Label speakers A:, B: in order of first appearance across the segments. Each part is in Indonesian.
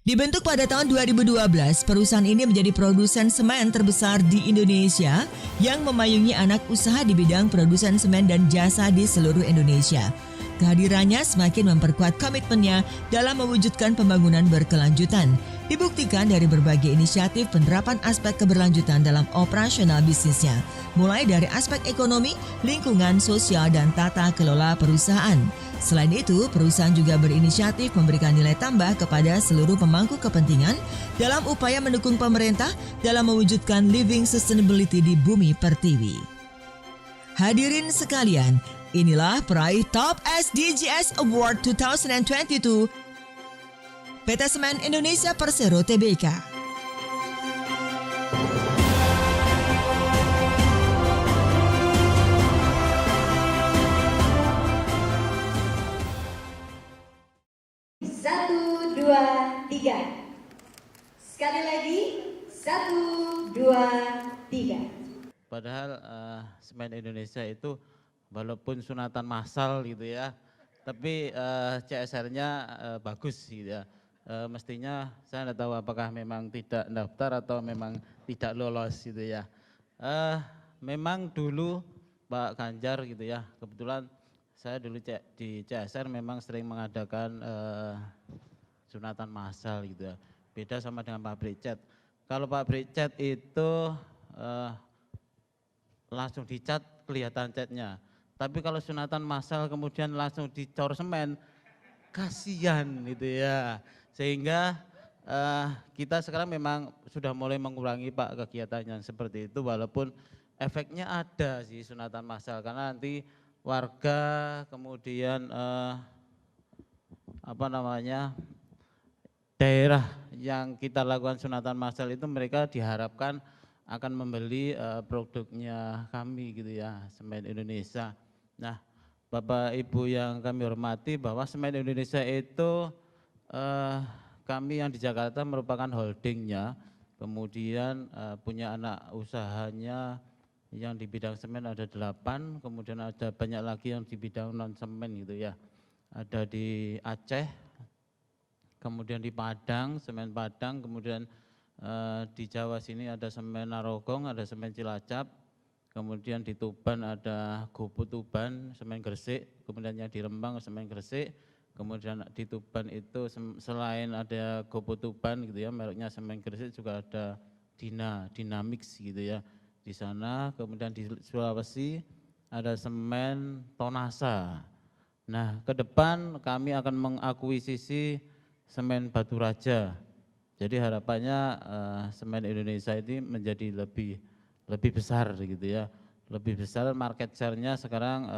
A: Dibentuk pada tahun 2012, perusahaan ini menjadi produsen semen terbesar di Indonesia yang memayungi anak usaha di bidang produsen semen dan jasa di seluruh Indonesia. Kehadirannya semakin memperkuat komitmennya dalam mewujudkan pembangunan berkelanjutan. Dibuktikan dari berbagai inisiatif penerapan aspek keberlanjutan dalam operasional bisnisnya, mulai dari aspek ekonomi, lingkungan, sosial, dan tata kelola perusahaan. Selain itu, perusahaan juga berinisiatif memberikan nilai tambah kepada seluruh pemangku kepentingan dalam upaya mendukung pemerintah dalam mewujudkan living sustainability di bumi pertiwi. Hadirin sekalian, inilah peraih Top SDGs Award 2022 PT Semen Indonesia Persero Tbk.
B: Satu, dua, tiga. Sekali lagi, satu, dua, tiga.
C: Padahal Semen Indonesia itu walaupun sunatan massal gitu ya, tapi CSR-nya bagus gitu ya. Mestinya saya tidak tahu apakah memang tidak daftar atau memang tidak lolos gitu ya. Memang dulu Pak Ganjar gitu ya, kebetulan saya dulu di CSR memang sering mengadakan sunatan massal gitu ya. Beda sama dengan Pak Bricet. Kalau Pak Bricet itu langsung dicat kelihatan catnya. Tapi kalau sunatan massal kemudian langsung dicor semen, kasihan gitu ya. Sehingga kita sekarang memang sudah mulai mengurangi Pak kegiatannya seperti itu, walaupun efeknya ada sih sunatan massal, karena nanti warga kemudian daerah yang kita lakukan sunatan massal itu mereka diharapkan akan membeli produknya kami gitu ya, Semen Indonesia. Nah, Bapak Ibu yang kami hormati, bahwa Semen Indonesia itu kami yang di Jakarta merupakan holdingnya, kemudian punya anak usahanya yang di bidang semen ada 8, kemudian ada banyak lagi yang di bidang non semen gitu ya. Ada di Aceh, kemudian di Padang, semen Padang, kemudian di Jawa sini ada semen Narogong, ada semen Cilacap, kemudian di Tuban ada Gopo Tuban, semen Gresik, kemudian yang di Rembang semen Gresik, kemudian di Tuban itu selain ada Gopo Tuban gitu ya, mereknya semen Gresik juga ada Dynamix gitu ya di sana. Kemudian di Sulawesi ada semen Tonasa. Nah, ke depan kami akan mengakuisisi semen Batu Raja. Jadi harapannya Semen Indonesia ini menjadi lebih besar gitu ya. Lebih besar, market share-nya sekarang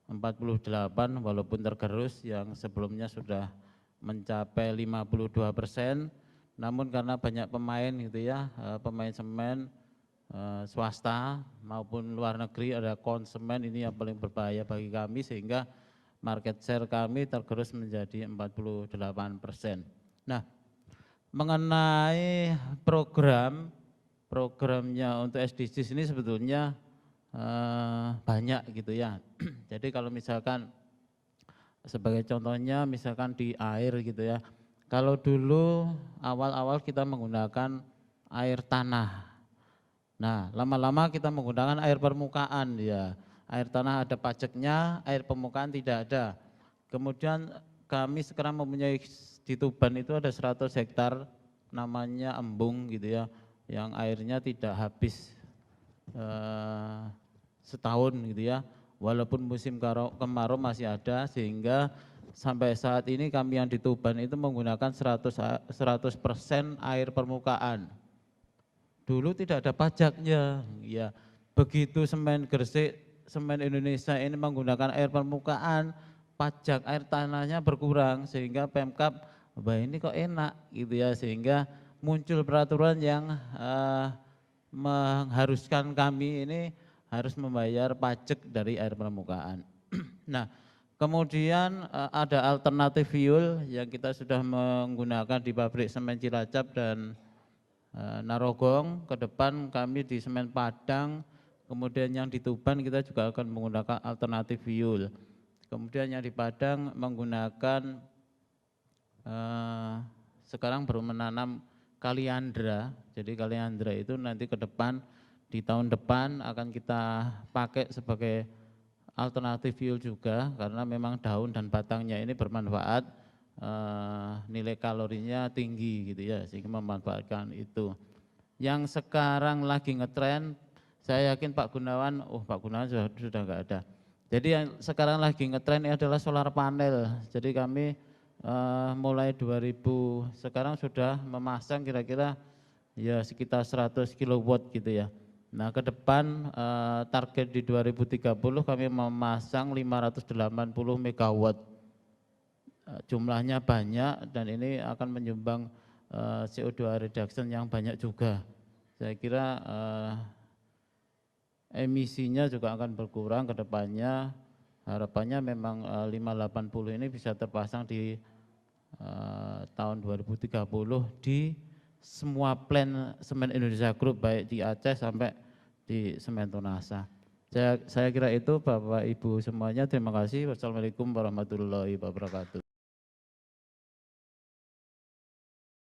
C: 48 walaupun tergerus, yang sebelumnya sudah mencapai 52%. Namun karena banyak pemain gitu ya, pemain semen swasta maupun luar negeri, ada konsumen, ini yang paling berbahaya bagi kami, sehingga market share kami tergerus menjadi 48%. Nah, mengenai programnya untuk SDGs ini sebetulnya banyak gitu ya. Jadi kalau misalkan sebagai contohnya misalkan di air gitu ya, kalau dulu awal-awal kita menggunakan air tanah, nah lama-lama kita menggunakan air permukaan ya. Air tanah ada pajaknya, air permukaan tidak ada. Kemudian kami sekarang mempunyai di Tuban itu ada 100 hektar namanya embung gitu ya, yang airnya tidak habis setahun gitu ya, walaupun musim kemarau masih ada, sehingga sampai saat ini kami yang di Tuban itu menggunakan 100% air permukaan. Dulu tidak ada pajaknya ya. Begitu semen Gresik, Semen Indonesia ini menggunakan air permukaan, pajak air tanahnya berkurang, sehingga Pemkab, wah ini kok enak gitu ya, sehingga muncul peraturan yang mengharuskan kami ini harus membayar pajak dari air permukaan. Nah, kemudian ada alternatif fuel yang kita sudah menggunakan di pabrik semen Cilacap dan Narogong. Ke depan kami di semen Padang, kemudian yang di Tuban kita juga akan menggunakan alternatif fuel. Kemudian yang di Padang menggunakan sekarang baru menanam kaliandra. Jadi kaliandra itu nanti ke depan, di tahun depan akan kita pakai sebagai alternatif fuel juga, karena memang daun dan batangnya ini bermanfaat, nilai kalorinya tinggi gitu ya, sehingga memanfaatkan itu. Yang sekarang lagi ngetren, saya yakin Pak Gunawan sudah nggak ada. Jadi yang sekarang lagi ngetren ini adalah solar panel. Jadi kami mulai 2000 sekarang sudah memasang kira-kira ya sekitar 100 kW gitu ya. Nah ke depan target di 2030 kami memasang 580 MW. Jumlahnya banyak dan ini akan menyumbang CO2 reduction yang banyak juga. Saya kira emisinya juga akan berkurang ke depannya. Harapannya memang 580 ini bisa terpasang di tahun 2030 di semua plant Semen Indonesia Group, baik di Aceh sampai di Semen Tonasa. Saya kira itu Bapak Ibu semuanya, terima kasih. Wassalamualaikum warahmatullahi wabarakatuh.